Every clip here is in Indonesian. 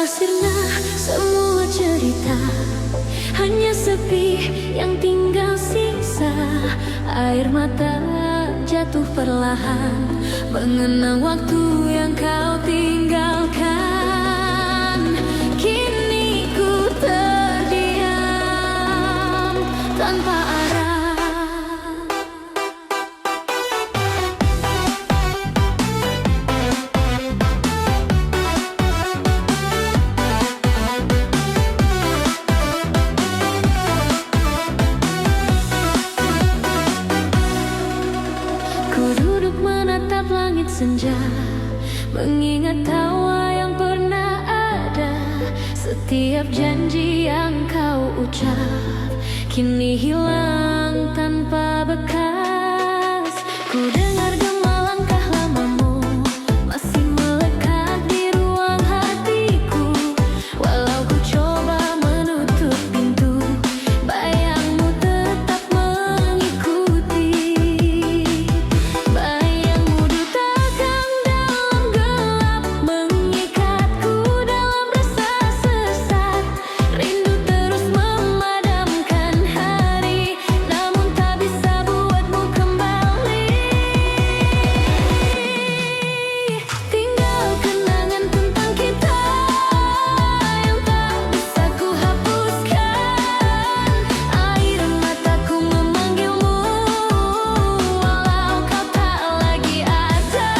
sirna semua cerita, hanya sepi yang tinggal sisa. Air mata jatuh perlahan, mengenang waktu yang kau tinggalkan. Kini ku terdiam tanpa arah. Ku duduk menatap langit senja, mengingat tawa yang pernah ada. Setiap janji yang kau ucap kini hilang tanpa bekas. Ku dengar gema langkah lamamu masih melekat di ruang hatiku. Walau ku coba menutup pintu, bayangmu tetap mengikuti. Bayangmu dutakan dalam gelap, mengikatku dalam rasa sesat. Rindu terus memadamkan hari, namun tak bisa buatmu kembali. Tinggal kenangan tentang kita yang tak bisa ku hapuskan. Air mataku memanggilmu walau kau tak lagi ada.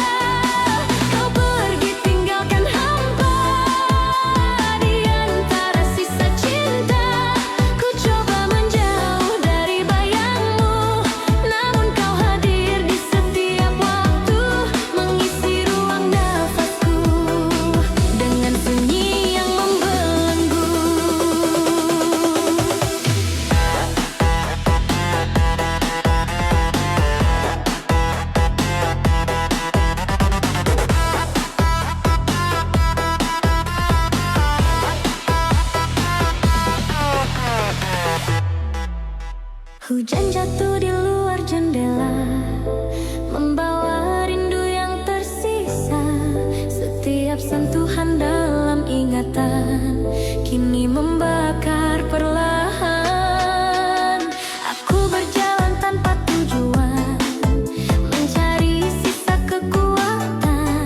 Kau pergi tinggalkan hampa di antara sisa cinta. Ku coba menjauh dari bayangmu, namun kau hadir di setiap waktu, mengisi ruang nafasku dengan sunyi yang membelenggu. Hujan jatuh di luar jendela, membawa rindu yang tersisa. Setiap sentuhan dalam ingatan kini membakar perlahan. Aku berjalan tanpa tujuan, mencari sisa kekuatan.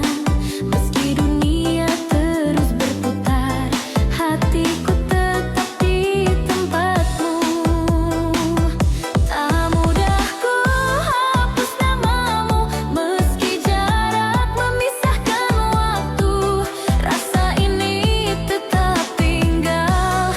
Meski dunia terus berputar, hatiku tetap di tempatmu. Tak mudah ku hapus namamu, meski jarak memisahkan waktu. Rasa ini tetap tinggal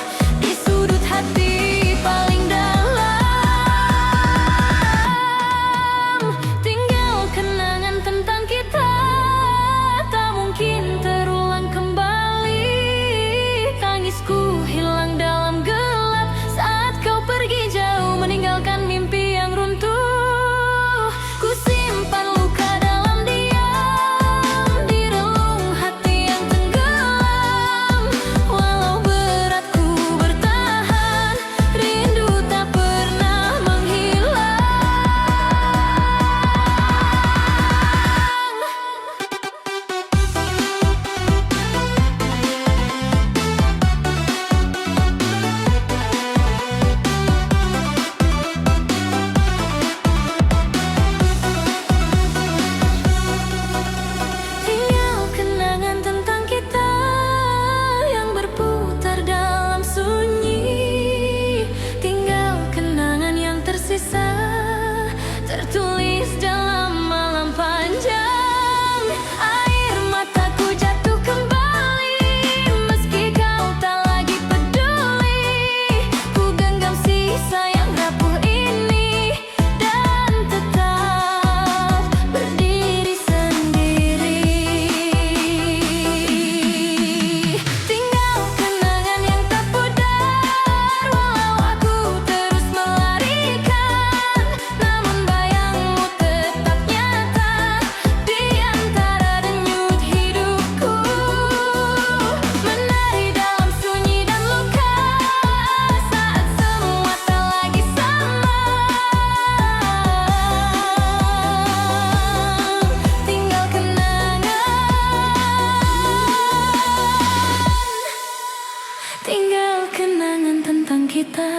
kita.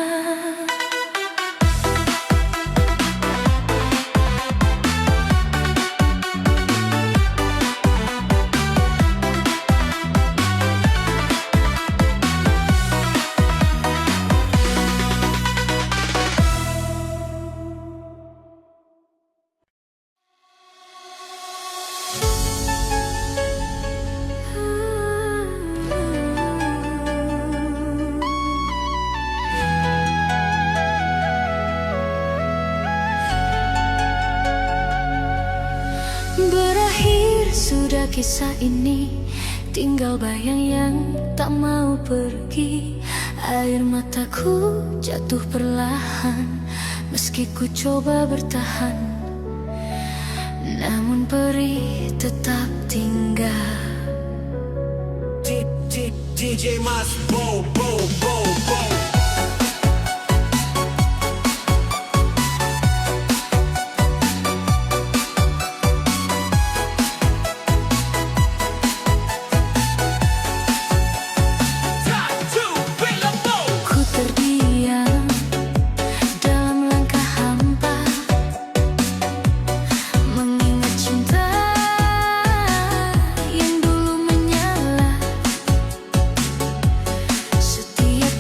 Berakhir sudah kisah ini, tinggal bayang yang tak mau pergi. Air mataku jatuh perlahan, meski ku coba bertahan, namun perih tetap tinggal. DJ Mas Bo Bo Bo Bo. Ku terdiam dalam langkah hampa, mengingat cinta yang dulu menyala. Setiap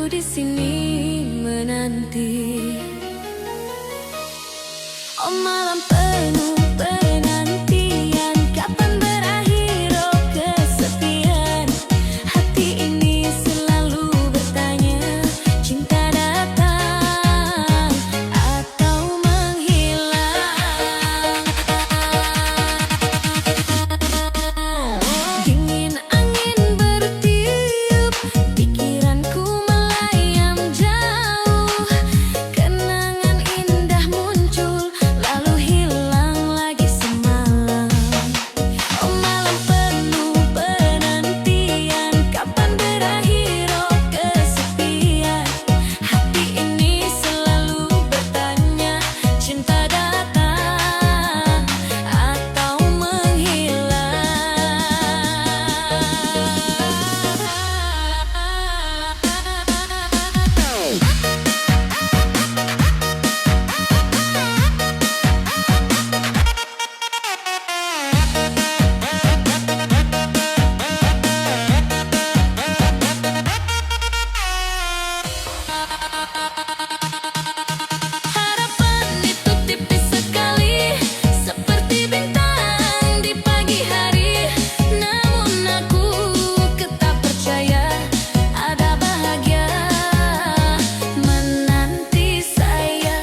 di sini menanti. Oh malam penuh penantian, kapan berakhir oh kesepian. Hati ini selalu bertanya, cinta datang atau menghilang. Dingin angin bertiup, pikiranku melayang jauh. Kenangan indah muncul, lalu hilang lagi semalam. Oh malam penuh penantian, kapan berakhir oh kesepian. Hati ini selalu bertanya, cinta datang atau menghilang. Harapan itu tipis sekali, seperti bintang di pagi hari. Namun aku tetap percaya ada bahagia menanti saya.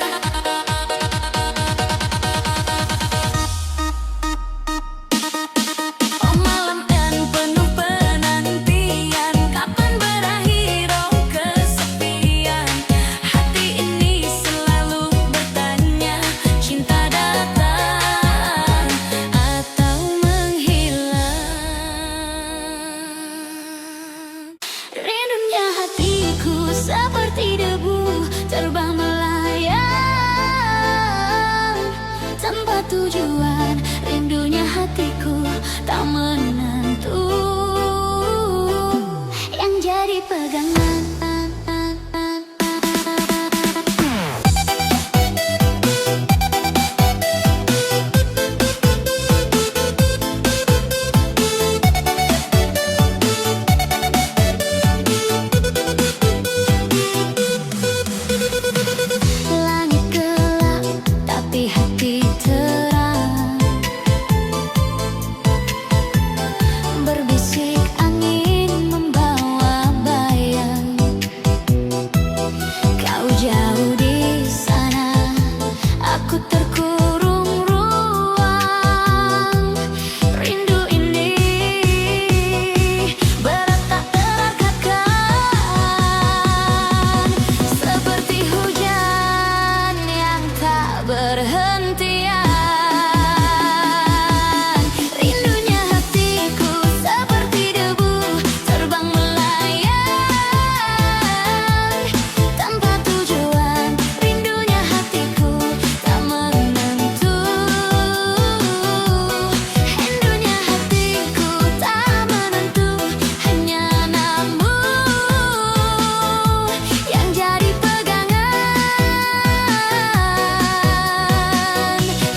Oh malam dan penuh penantian, kapan berakhir oh kesepian. Hati ini selalu bertanya, cinta datang atau menghilang. Rindunya hatiku seperti debu terbang melayang tanpa tujuan. Rindunya hatiku tak menentu, yang jadi pegangan. Langit gelap tapi hati terang, berbisik angin membawa bayang. Kau jauh di sana, aku terkurung ruang. Rindu ini berat tak terkatakan, seperti hujan yang tak berhentian. Rindunya hatiku seperti debu terbang melayang tanpa tujuan. Rindunya hatiku tak menentu, rindunya hatiku tak menentu. Hanya namu yang jadi pegangan.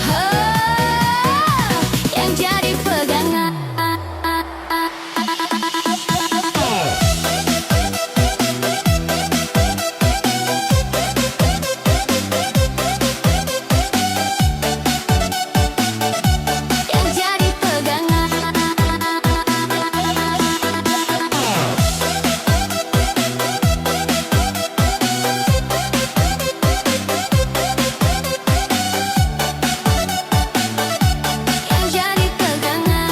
Oh, yang jadi pegangan. Yang jadi pegangan. Yang jadi pegangan.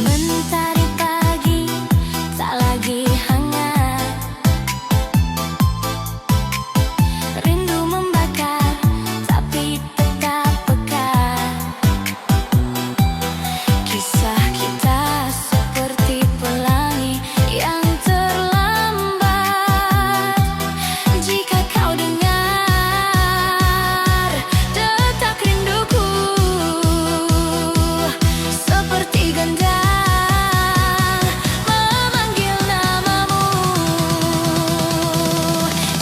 Mentari pagi tak lagi hangat, rindu membakar tapi tetap pekat. Kisah kita seperti pelangi yang terlambat. Jika kau dengar detak rinduku, seperti gendang memanggil namamu.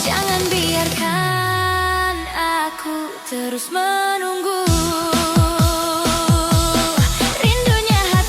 Jangan biarkan aku terus menunggu. Rindunya hati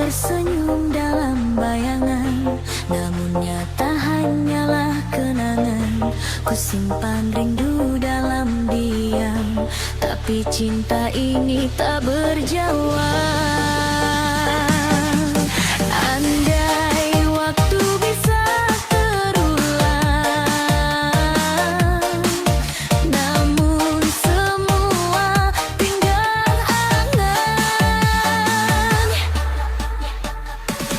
tersenyum dalam bayangan, namun nyata hanyalah kenangan. Ku simpan rindu dalam diam, tapi cinta ini tak berjawab. Andai waktu bisa terulang, namun semua tinggal angan.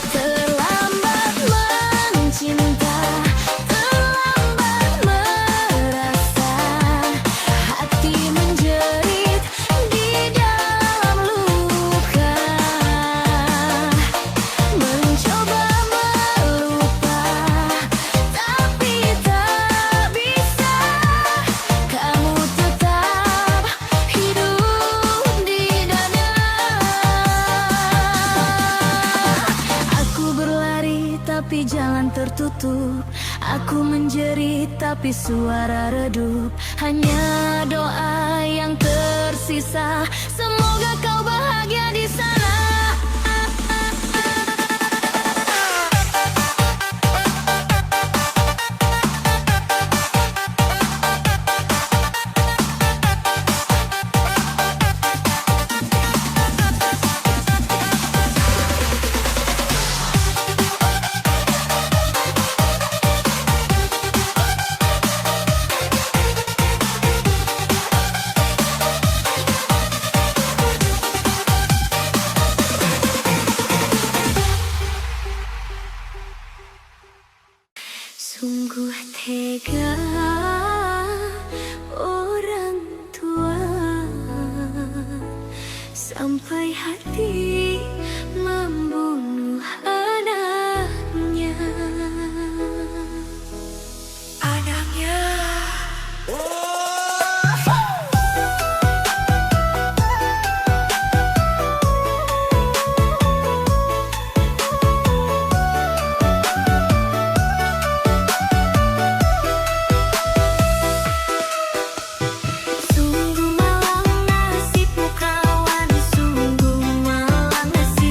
Terlambat mencinta, terlambat merasa, hati menjerit di dalam luka. Mencoba melupa, tapi tak bisa. Kamu tetap hidup di dada. Aku berlari tapi jalan tertutup. Aku menjerit tapi suara redup. Hanya doa yang tersisa. Semoga kau bahagia di sana. Sungguh tega orang tua, sampai hati membunuh anaknya. Anaknya. Sungguh malang nasibmu kawan, sungguh malang nasibmu.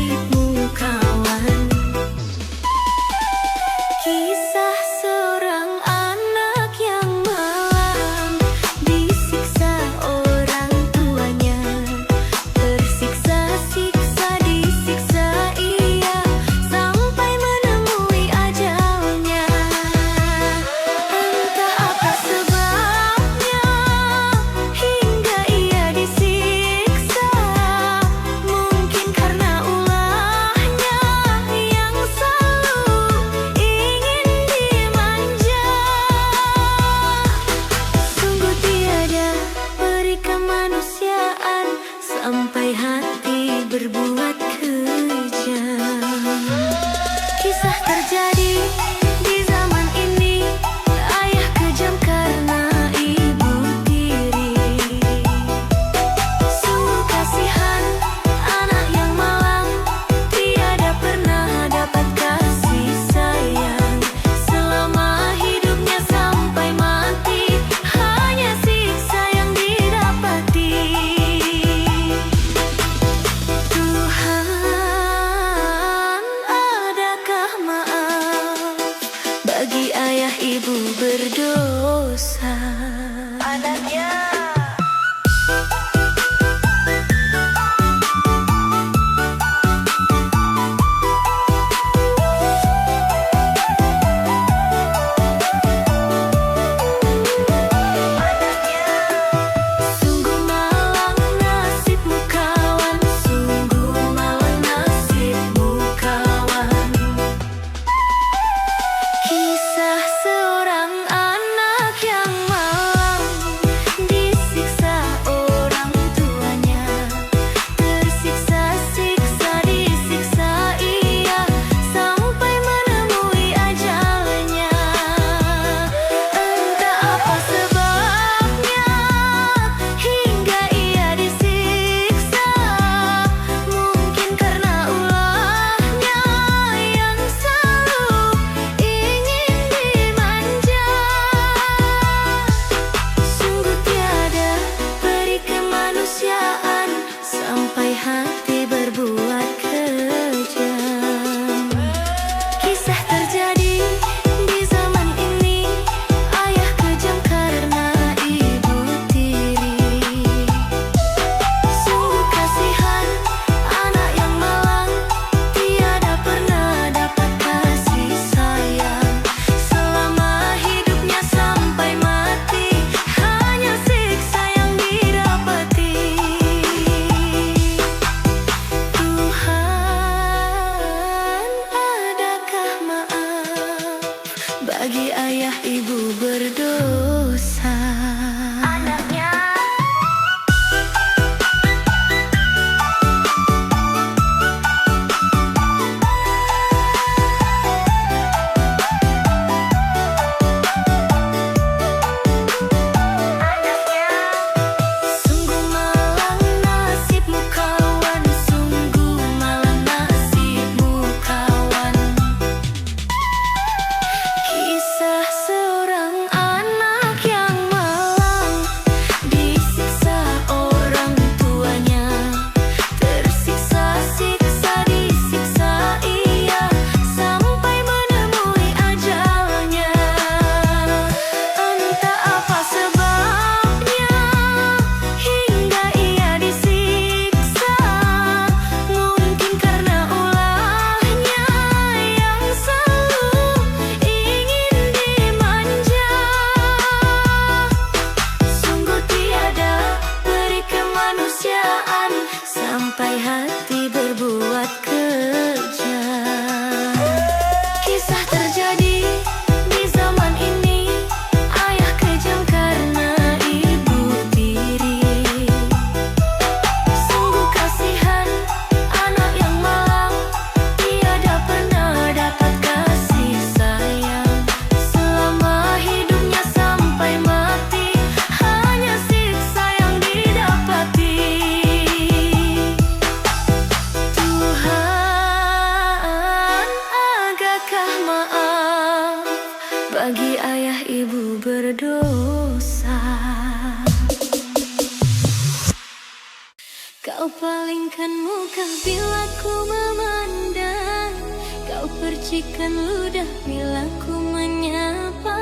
palingkan muka bila ku memandang. Kau percikan ludah bila ku menyapa.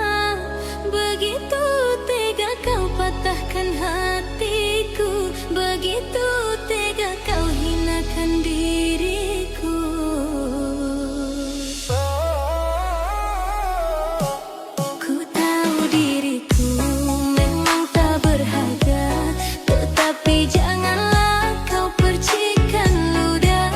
Begitu tega kau patahkan hatiku. Begitu tega kau hinakan diriku. Ku tahu diriku memang tak berharga, tetapi janganlah kau percikan ludah.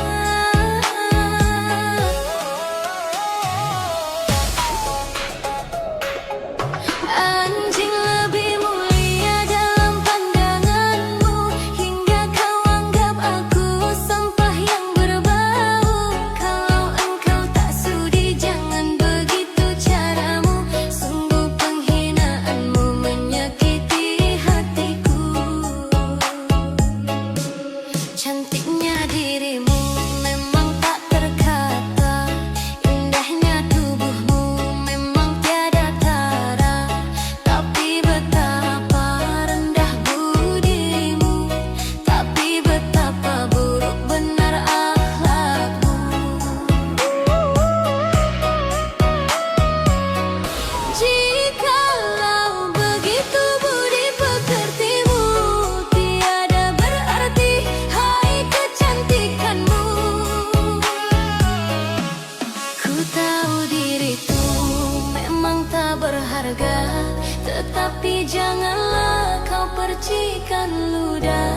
Anjing lebih mulia dalam pandanganmu, hingga kau anggap aku sampah yang berbau. Kalau engkau tak sudi, jangan begitu caramu. Sungguh penghinaanmu menyakiti hatiku. Cantiknya dirimu memang tak terkata, indahnya tubuhmu memang tiada tara. Tapi betapa rendah budimu, tapi betapa buruk benar akhlakmu. Jikalau begitu budi pekertimu, tiada berarti hai kecantikanmu. Ku tahu diriku memang tak berharga, tetapi janganlah kau percikan ludah.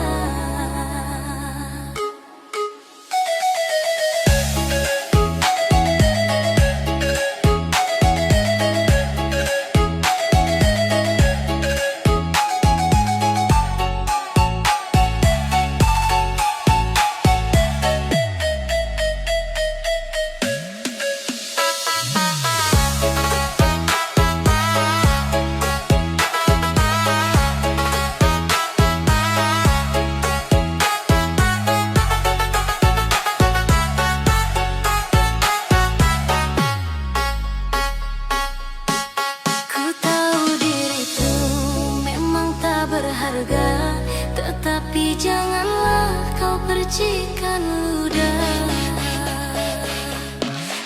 Ku tahu diriku memang tak berharga, tetapi janganlah kau percikan ludah.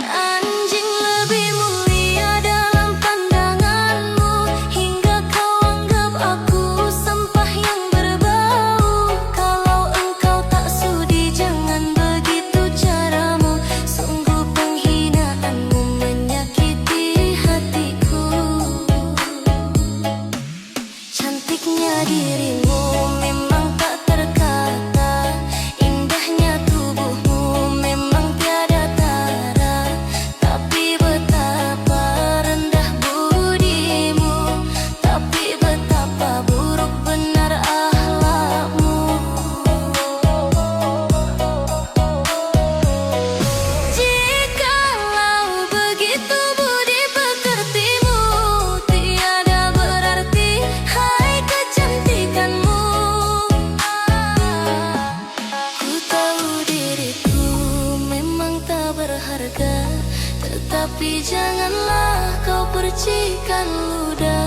Anjing lebih mulia dalam pandanganmu, hingga kau anggap aku sampah yang berbau. Kalau engkau tak sudi, jangan begitu caramu. Sungguh penghinaanmu menyakiti hatiku. Cantiknya dirimu memang tak terkata, indahnya tubuhmu memang tiada tara. Tapi betapa rendah budimu, tapi betapa buruk benar akhlakmu. Jikalau begitu budi pekertimu, tiada berarti hai kecantikanmu. Ku tahu diriku memang tak berharga, tetapi janganlah kau percikan ludah.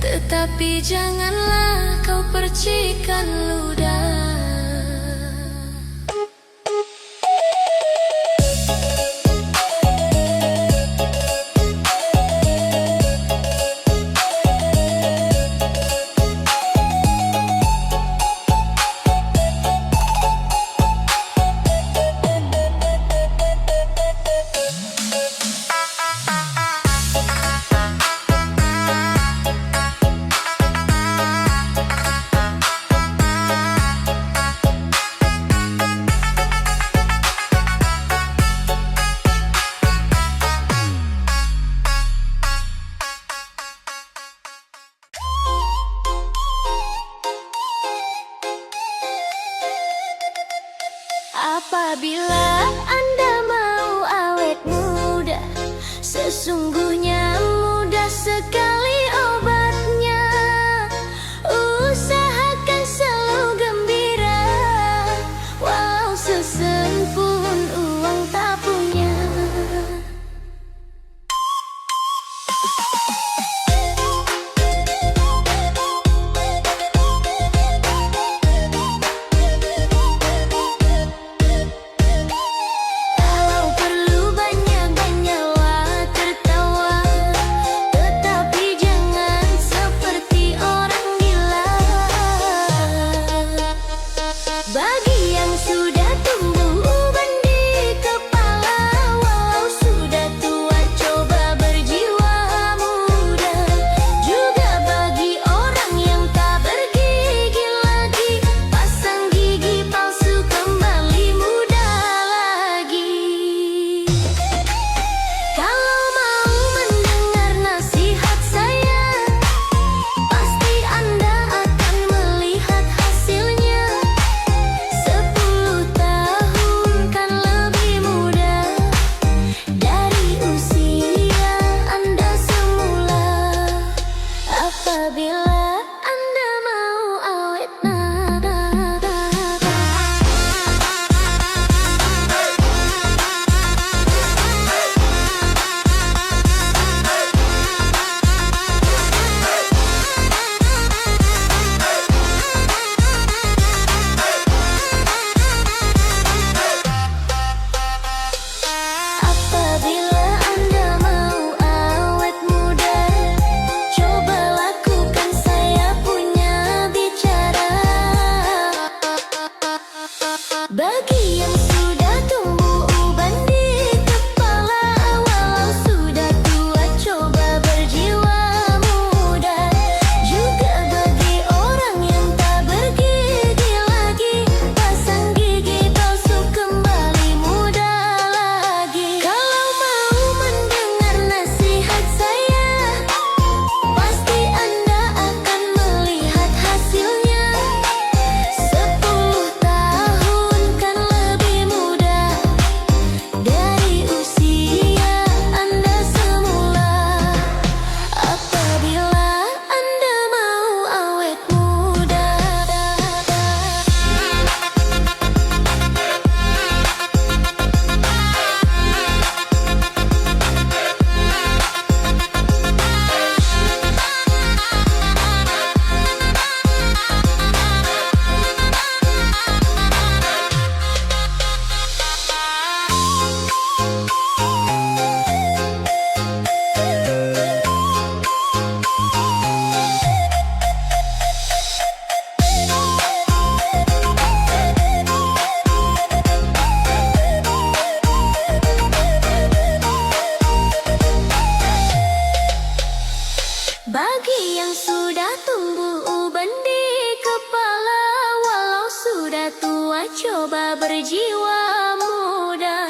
Tetapi janganlah kau percikan ludah. Apabila Anda mau awet muda, sesungguhnya mudah sekali obatnya. Usahakan selalu gembira, walau sesen pun uang tak punya. Bagi yang sudah tumbuh uban di kepala, walau sudah tua coba berjiwa muda. Juga bagi orang yang tak bergigi lagi, pasang gigi palsu kembali muda lagi. Kalau mau mendengar nasihat saya, pasti Anda akan melihat hasilnya. 10 tahun kan lebih muda dari usia Anda semula. Apabila Anda mau awet Apabila Anda mau awet muda, coba lakukan saya punya bicara. Bagi yang sudah tumbuh uban di kepala, walau sudah tua coba berjiwa muda. Juga bagi orang yang tak bergigi lagi, pasang gigi palsu kembali muda lagi. Kalau mau mendengar nasihat saya, pasti Anda akan melihat hasilnya. 10 tahun kan lebih muda dari usia Anda semula. Apabila Anda mau awet muda. Bagi yang sudah tumbuh uban di kepala, walau sudah tua coba berjiwa muda.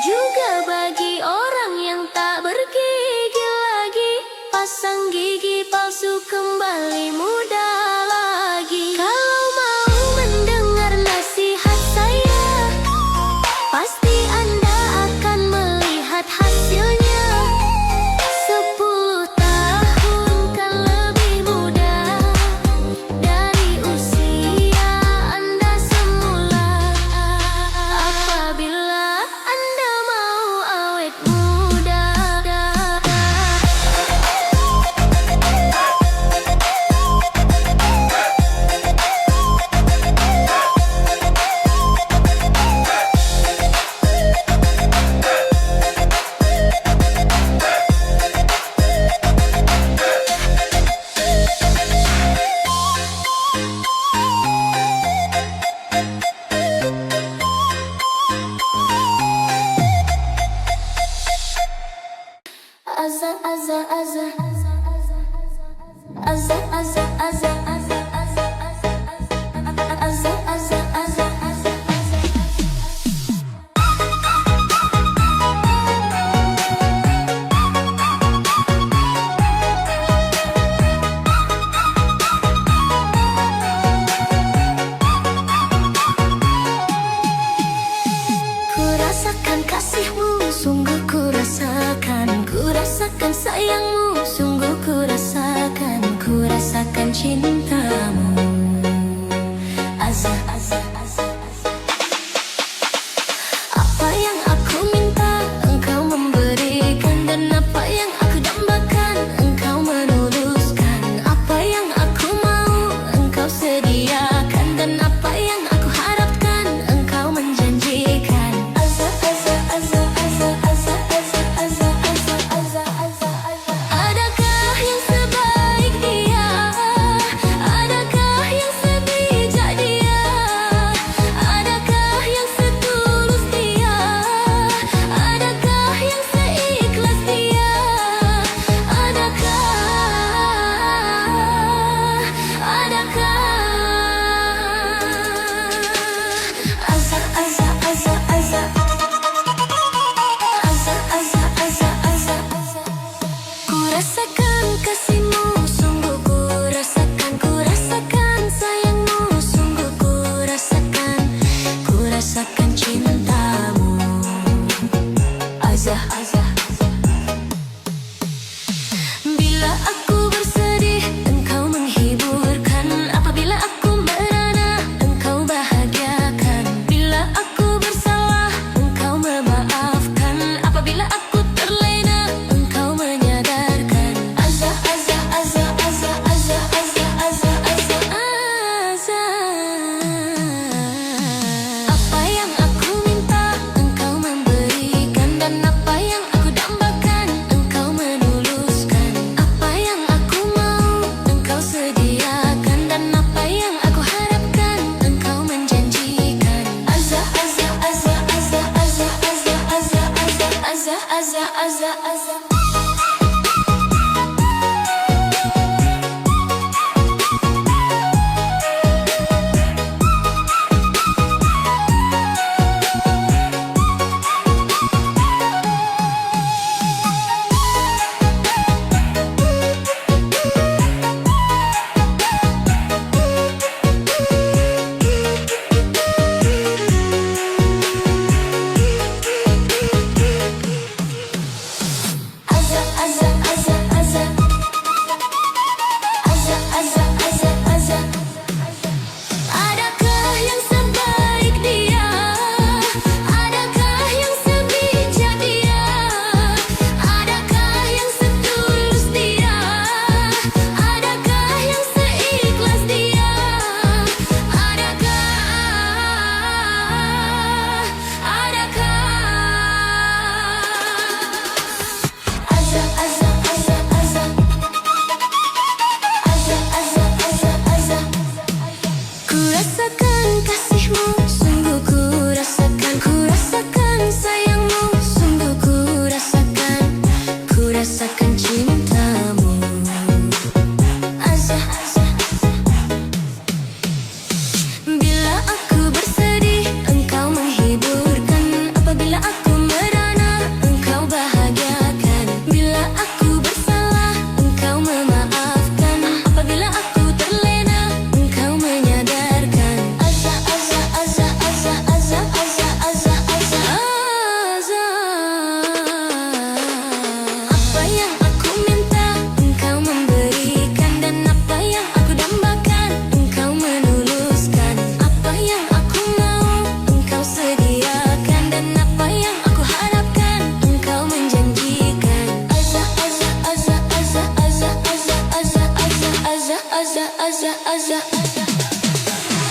Juga bagi orang yang tak bergigi lagi, pasang gigi palsu kembali muda lagi. Kalau mau mendengar nasihat saya, pasti Anda akan melihat hasilnya. 10 tahun kan lebih muda dari usia Anda semula. Apabila Anda mau awet muda. Ku rasakan kasihmu, sungguh ku rasakan. Ku rasakan sayangmu, sungguh ku rasakan. Ku rasakan cintamu. Azza, azza, azza, azza. Apa yang aku minta, engkau memberikan. Dan apa yang aku dambakan, engkau menuluskan. Apa yang aku mau, engkau sediakan. Dan apa yang aku harapkan, engkau menjanjikan. Azza, azza, azza, azza, azza, azza, azza, azza, azza, azza, azza. Adakah yang sebaik dia? Adakah yang sebijak dia? Adakah yang setulus dia? Adakah yang seikhlas dia? Adakah Azza, azza, azza, azza. Azza, azza, azza, azza, azza. Ku rasakan kasihmu, sungguh ku rasakan. Ku rasakan sayangmu, sungguh ku rasakan cintamu. Azza, azza. Bila aku bersedih, engkau menghiburkan. Apabila aku merana, engkau bahagiakan. Bila aku bersalah, engkau memaafkan. Apabila aku terlena, engkau menyadarkan. Azza, azza, azza, azza, azza, azza, azza, azza, azza. Apa yang aku minta, engkau memberikan. Dan apa yang aku dambakan, engkau menuluskan. Apa yang aku mau, engkau sediakan. Dan apa yang aku harapkan, engkau menjanjikan. Azza, azza, azza, azza, azza, azza, azza, azza, azza, azza, azza, azza. Azza, azza, azza, azza. Azza, azza, azza, azza. Adakah yang sebaik dia? Adakah yang sebijak dia? Adakah yang setulus dia? Adakah yang seikhlas dia? Adakah Azza, azza, azza, azza. Azza, azza, azza, azza. Ku rasakan kasihmu, sungguh ku rasakan. Ku rasakan sayangmu, sungguh ku rasakan. Ku rasakan cintamu. Azza, azza, azza. Bila aku bersedih, engkau menghiburkan. Apabila aku merana, engkau bahagiakan. Bila aku bersalah, engkau memaafkan. Apabila aku terlena, engkau menyadarkan. Azza, azza, azza, azza, azza, azza, azza, azza, azza. Apa yang aku minta, engkau memberikan. Dan apa yang aku dambakan, engkau menuluskan. Apa yang aku mau, engkau sediakan. Dan apa yang aku harapkan, engkau menjanjikan. Azza, azza, azza, azza, azza, azza, azza, azza, azza, azza, azza, azza.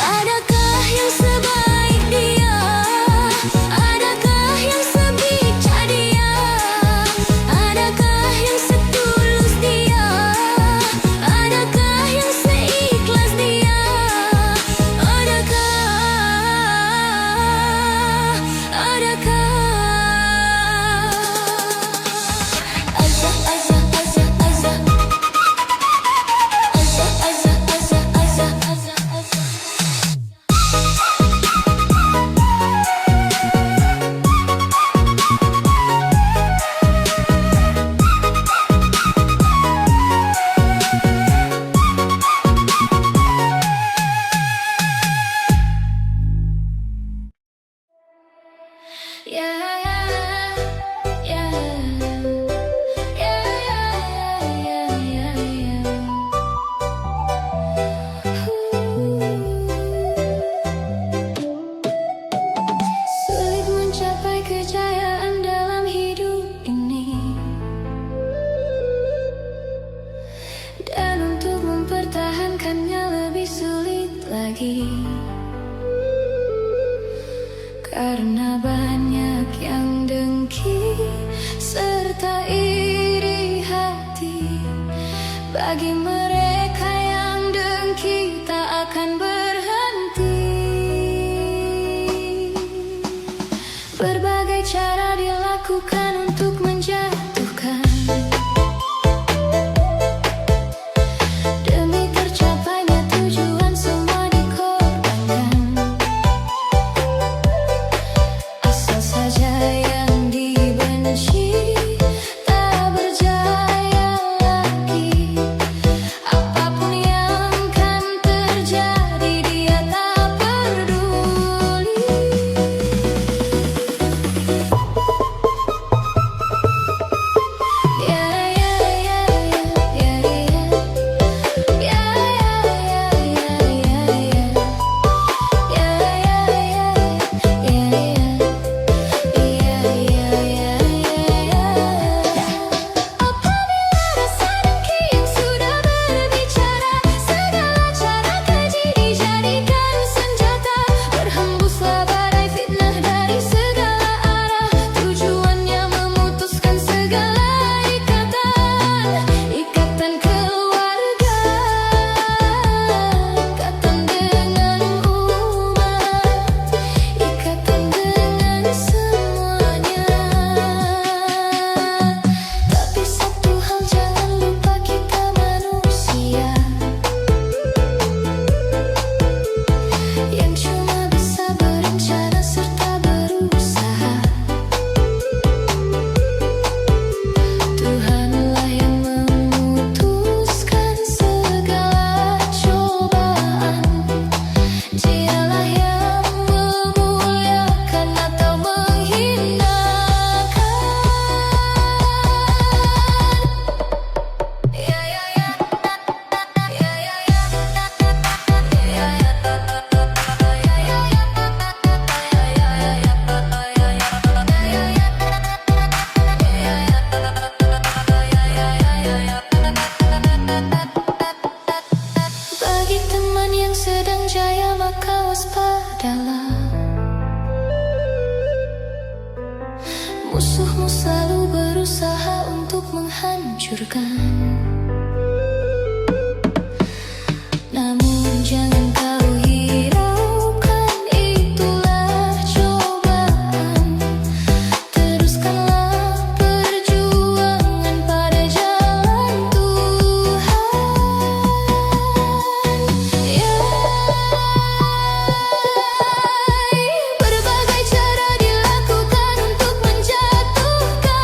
Adakah yang sebaik dia? Adakah yang sebijak dia? Adakah yang setulus dia? Adakah yang seikhlas dia? Adakah Azza, azza, azza, azza. Azza, azza, Karena banyak yang dengki serta iri hati. Bagi mereka yang dengki tak akan berhenti. Berbagai cara dilakukan untuk menjatuhkan. Demi tercapainya tujuan semua dikorbankan. Asal saja yang dibenci tak berjaya lagi. Apapun yang kan terjadi dia tak peduli. Ya ya ya ya ya ya apabila rasa dengki yang sudah berbicara, segala cara keji dijadikan senjata. Berhembuslah badai fitnah dari segala arah. Tujuannya memutuskan segala ikatan keluarga, ikatan dengan umat, ikatan dengan semuanya. Tapi satu hal jangan lupa, kita manusia yang cuma bisa berencana serta berusaha. Tuhanlah yang memutuskan segala cobaan. Dialah yang memuliakan atau menghinakan. Ya ya ya ya ya Bagi teman yang sedang jaya, maka waspadalah. Musuhmu selalu berusaha untuk menghancurkan. Namun jangan kau hiraukan, itulah cobaan. Teruskanlah perjuangan pada jalan Tuhan. Ya, berbagai cara dilakukan untuk menjatuhkan.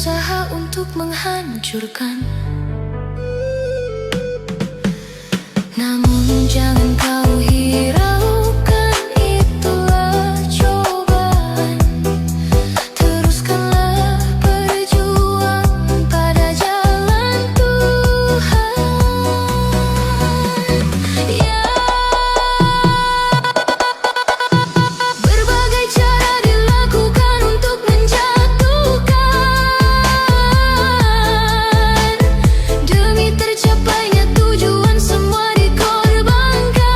berusaha untuk menghancurkan. Namun jangan kau hiraukan, itulah cobaan. Teruskanlah berjuang pada jalan Tuhan. Ya, berbagai cara dilakukan untuk menjatuhkan. Demi tercapainya tujuan semua dikorbankan.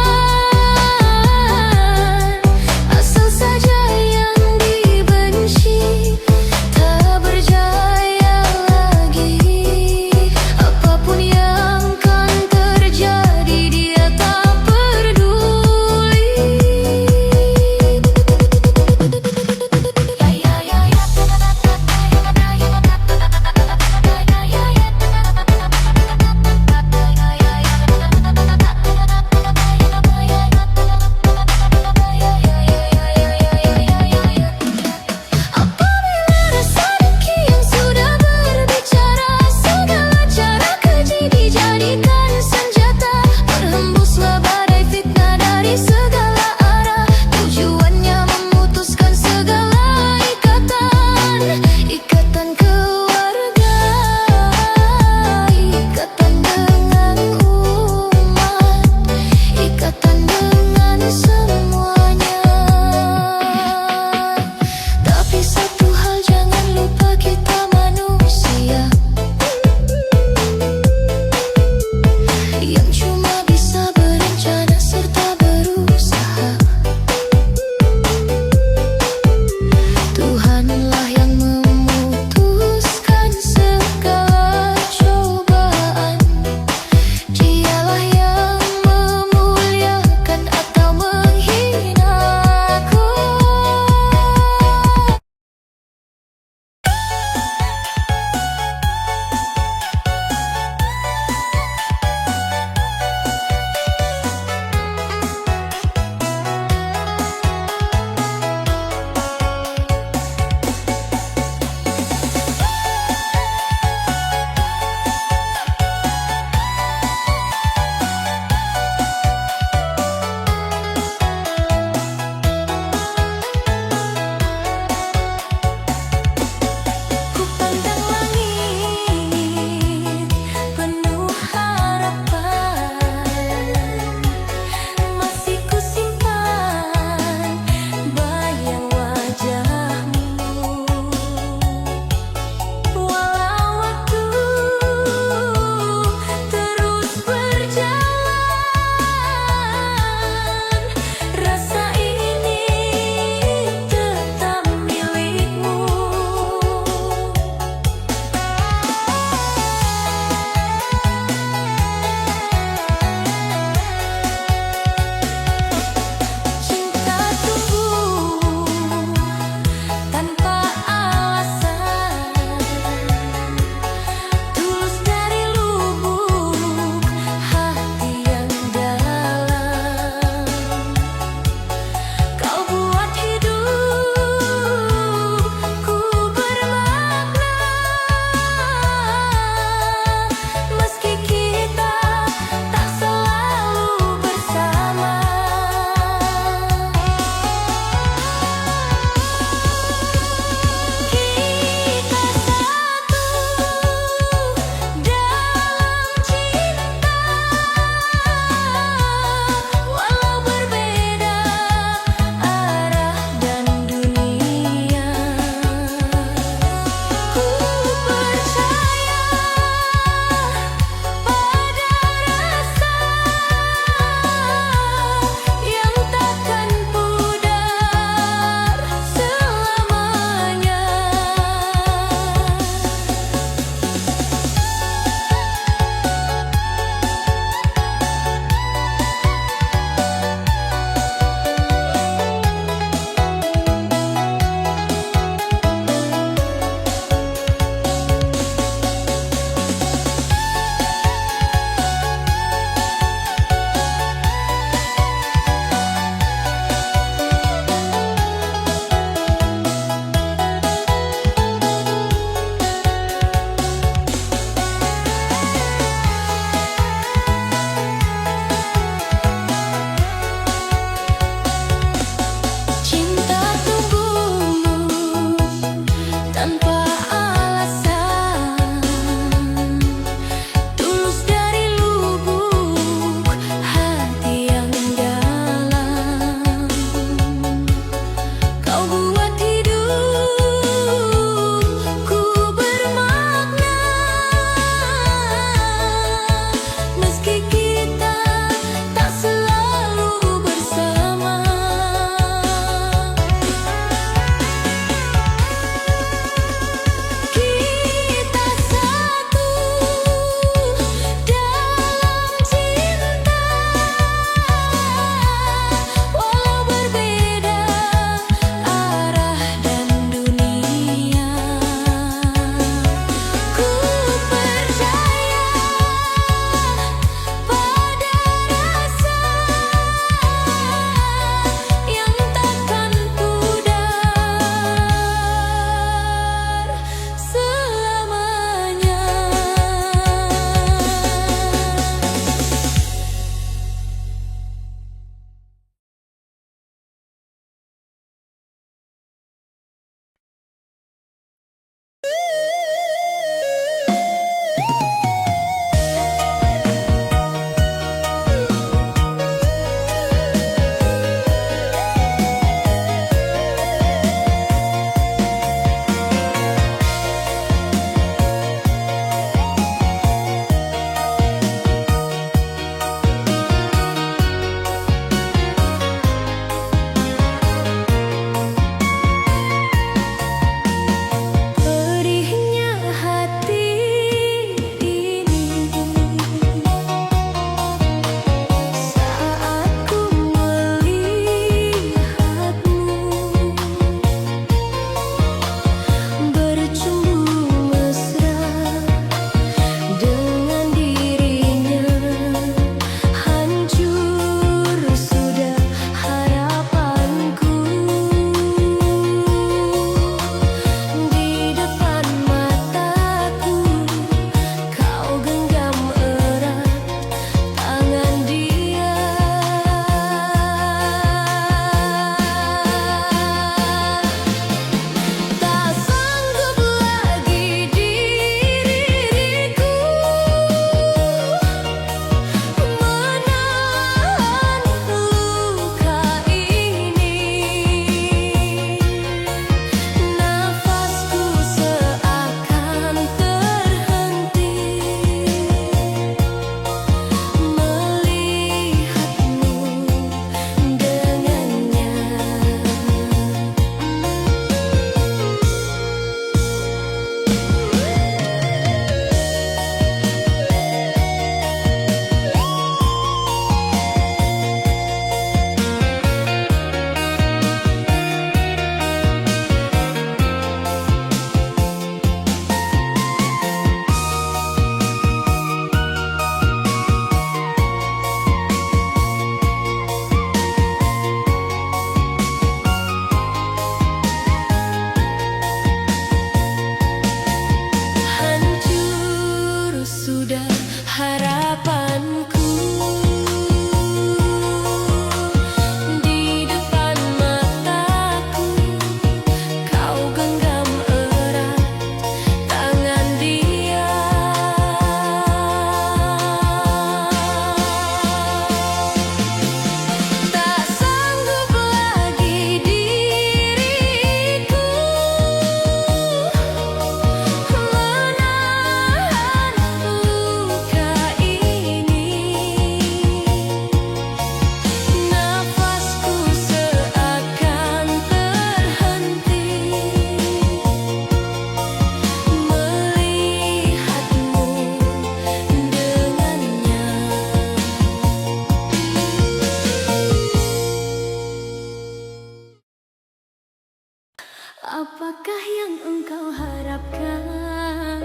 engkau harapkan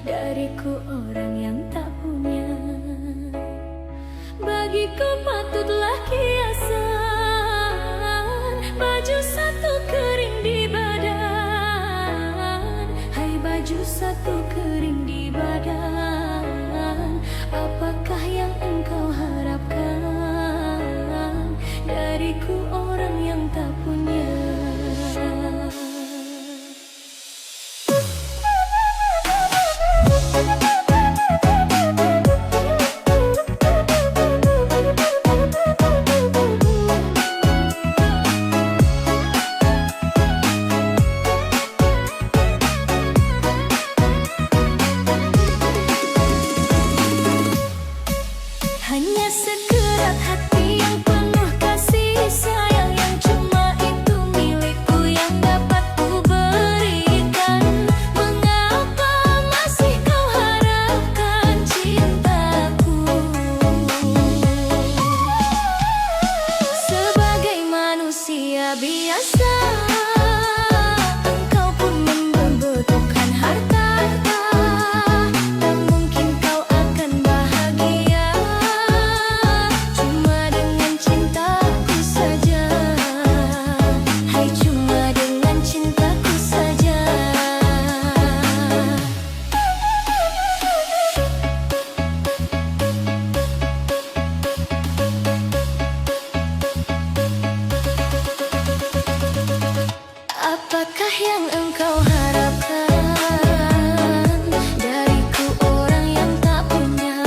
dariku orang yang tak punya? Bagiku patutlah kiasan baju satu kering di badan. Hai baju satu kering di badan, apakah yang engkau harapkan dariku orang yang tak punya? Hanya sekerat hati yang penuh kasih sayang, yang cuma itu milikku yang dapat ku berikan. Mengapa masih kau harapkan cintaku? Sebagai manusia biasa, engkau pun membutuhkan harta. Tak mungkin kau akan bahagia cuma dengan cintaku saja. Hai, cuma dengan cintaku saja. Apakah yang engkau harapkan dariku orang yang tak punya?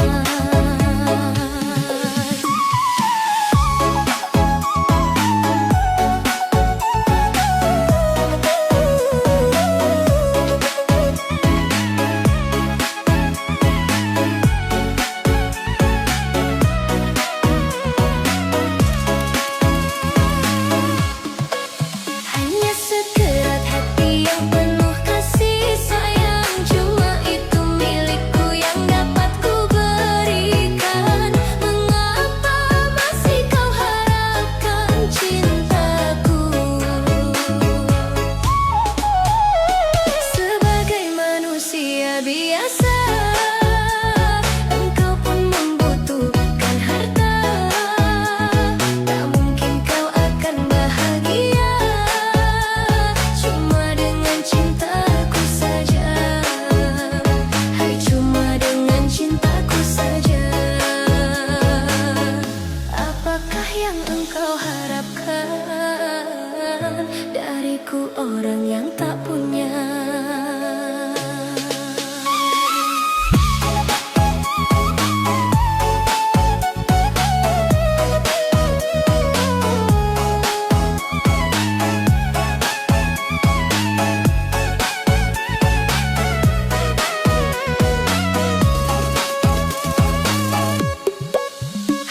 Hanya sekerat hati yang penuh kasih sayang, cuma itu milikku yang dapat ku berikan. Mengapa masih kau harapkan cintaku? Sebagai manusia biasa, engkau pun membutuhkan harta. Tak mungkin kau akan bahagia cuma dengan cintaku saja. Hai, cuma dengan cintaku saja. Apakah yang engkau harapkan dariku orang yang tak punya?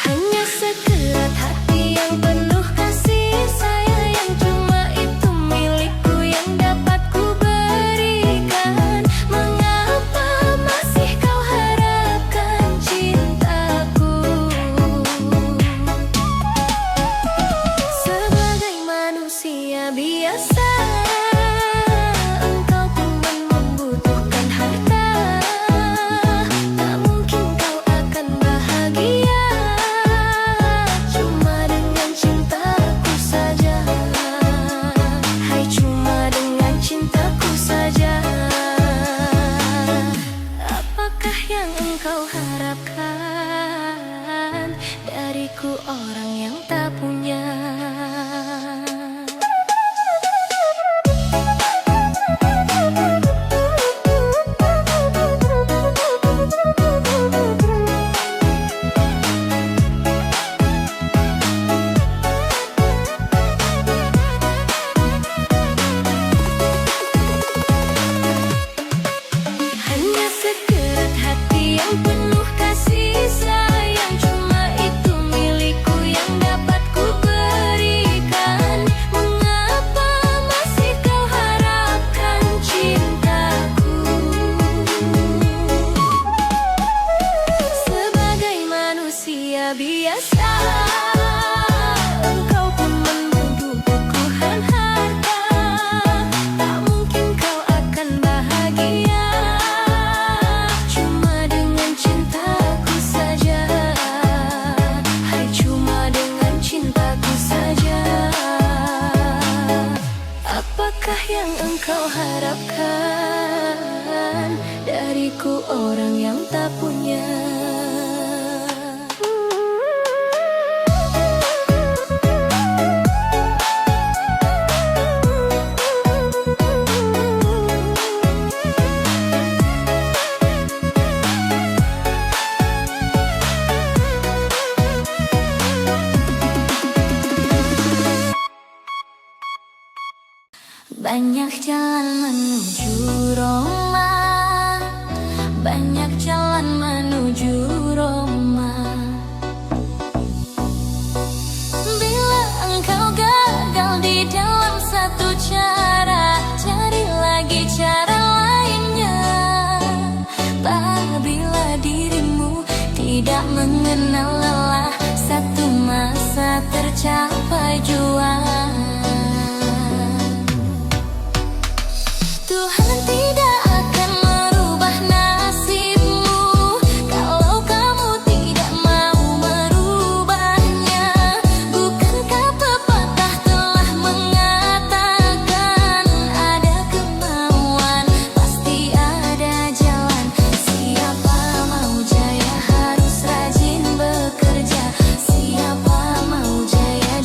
Hanya sekerat hati yang penuh kasih sayang, yang cuma itu milikku yang dapat ku berikan. Mengapa masih kau harapkan cintaku? Sebagai manusia biasa, engkau pun membutuhkan harta. Tak mungkin kau akan bahagia cuma dengan cintaku saja. Hai, cuma dengan cintaku saja. Apakah yang engkau harapkan dariku orang yang tak punya? Hanya sekerat hati yang penuh kasih sayang, cuma itu milikku yang dapat ku harapkan dariku orang yang tak punya. Banyak jalan menuju Roma, banyak jalan menuju Roma. Bila engkau gagal di dalam satu cara, cari lagi cara lainnya. Apabila dirimu tidak mengenal lelah, satu masa tercapai jua. Tuhan tidak akan merubah nasibmu kalau kamu tidak mau merubahnya. Bukankah pepatah telah mengatakan ada kemauan pasti ada jalan. Siapa mau jaya harus rajin bekerja. Siapa mau jaya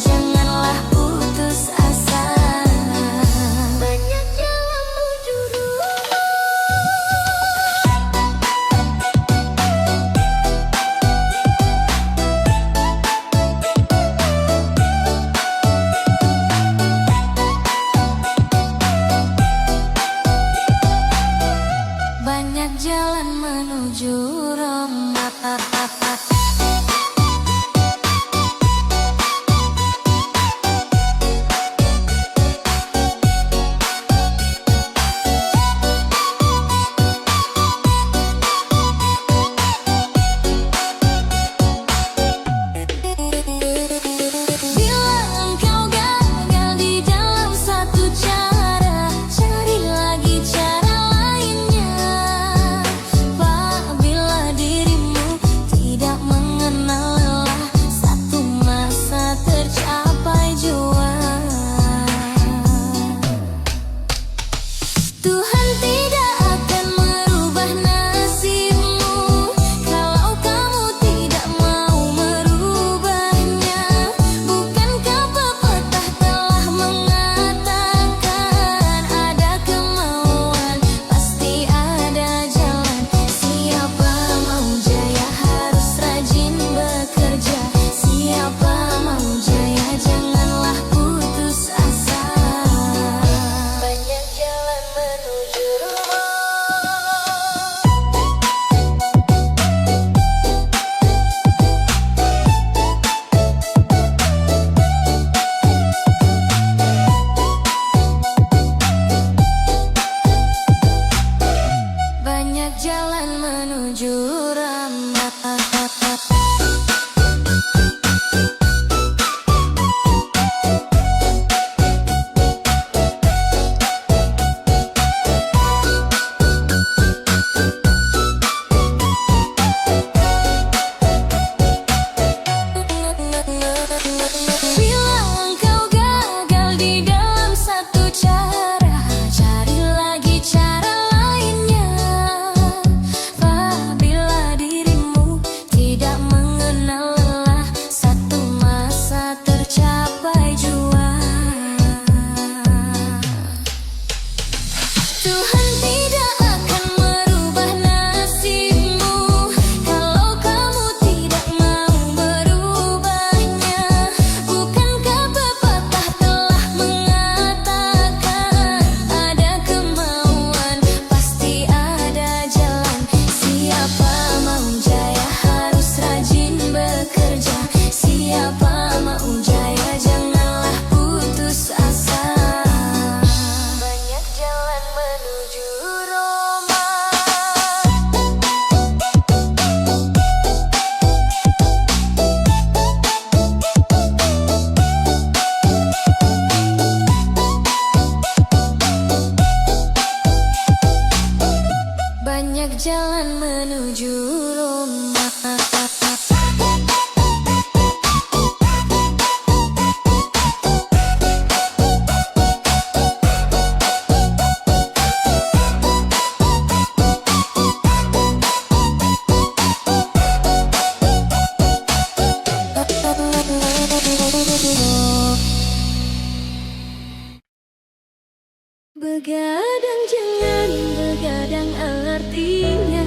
Begadang jangan begadang artinya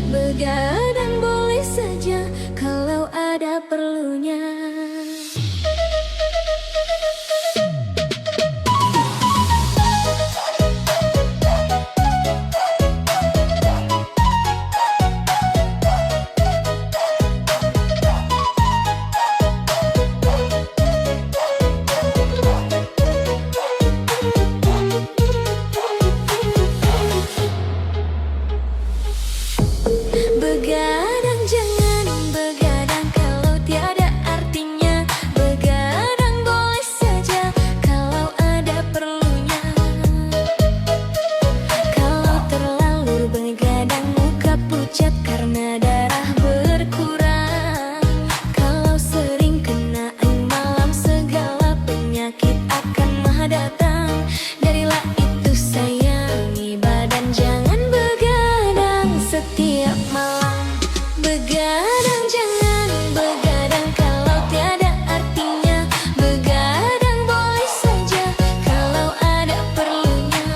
begadang boleh saja kalau ada perlunya. Begadang jangan begadang kalau tiada artinya begadang boleh saja kalau ada perlunya. Kalau terlalu begadang muka pucat karena darah berkurang. Kalau sering kena angin malam segala penyakit akan maha datang. Darilah itu sayangi badan jangan begadang setiap malam. Begadang jangan begadang kalau tiada artinya begadang boleh saja kalau ada perlunya.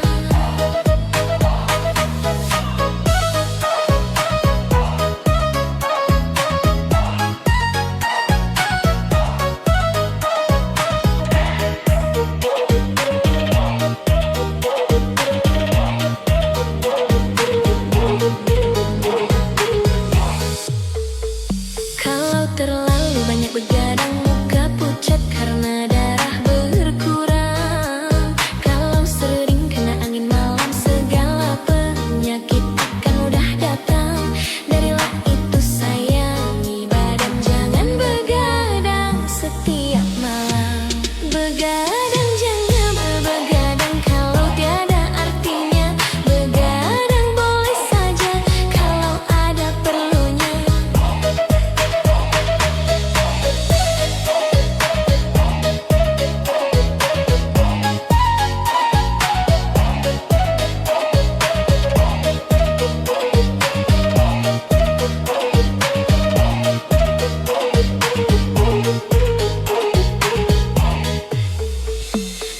Kalau terlalu banyak begadang muka pucat karena darah berkurang. Kalau sering kena angin malam segala penyakit akan mudah datang. Darilah itu sayangi badan jangan begadang setiap malam. Begadang jangan begadang kalau tiada artinya begadang boleh saja kalau ada perlunya.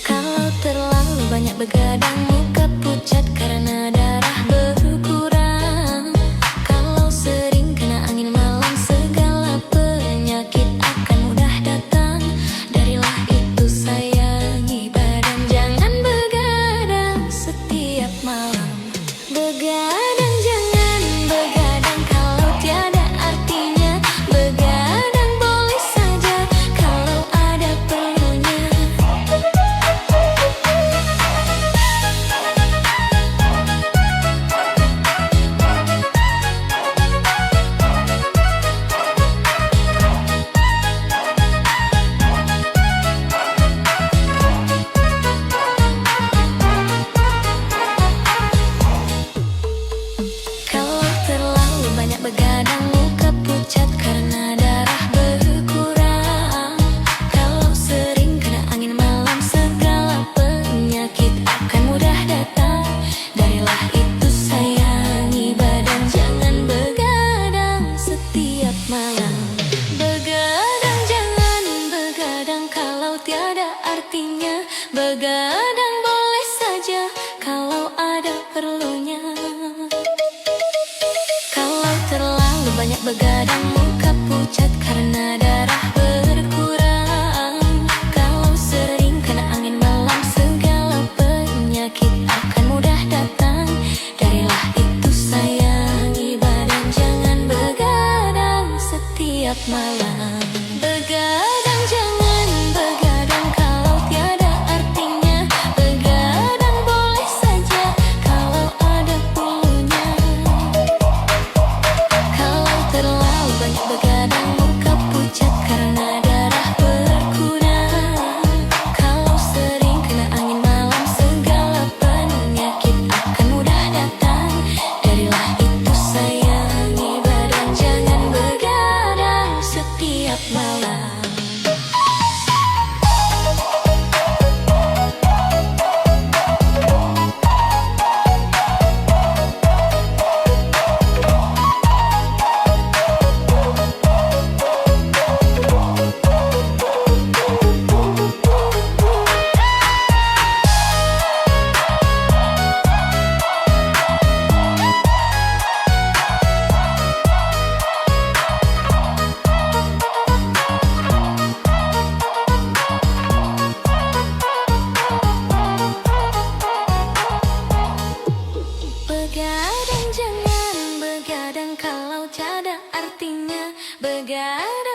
Kalau terlalu banyak begadang muka pucat karena darah berkurang. Kalau sering kena angin malam segala penyakit akan mudah datang. Darilah itu sayangi badan jangan begadang setiap malam. Begadang jangan begadang kalau tiada artinya begadang boleh saja kalau ada perlunya. Kalau terlalu banyak begadang muka pucat karena darah berkurang. Kalau sering kena angin malam segala penyakit akan mudah datang. Darilah itu sayangi badan jangan begadang setiap malam. Begadang jangan begadang kalau tiada artinya begadang boleh saja kalau ada perlunya. Kalau terlalu banyak begadang muka pucat karena darah berkurang. Kalau sering kena angin malam segala penyakit akan mudah datang. Darilah itu sayangi badan jangan begadang setiap malam. Begadang jangan begadang kalau tiada artinya begadang boleh saja kalau ada Begadang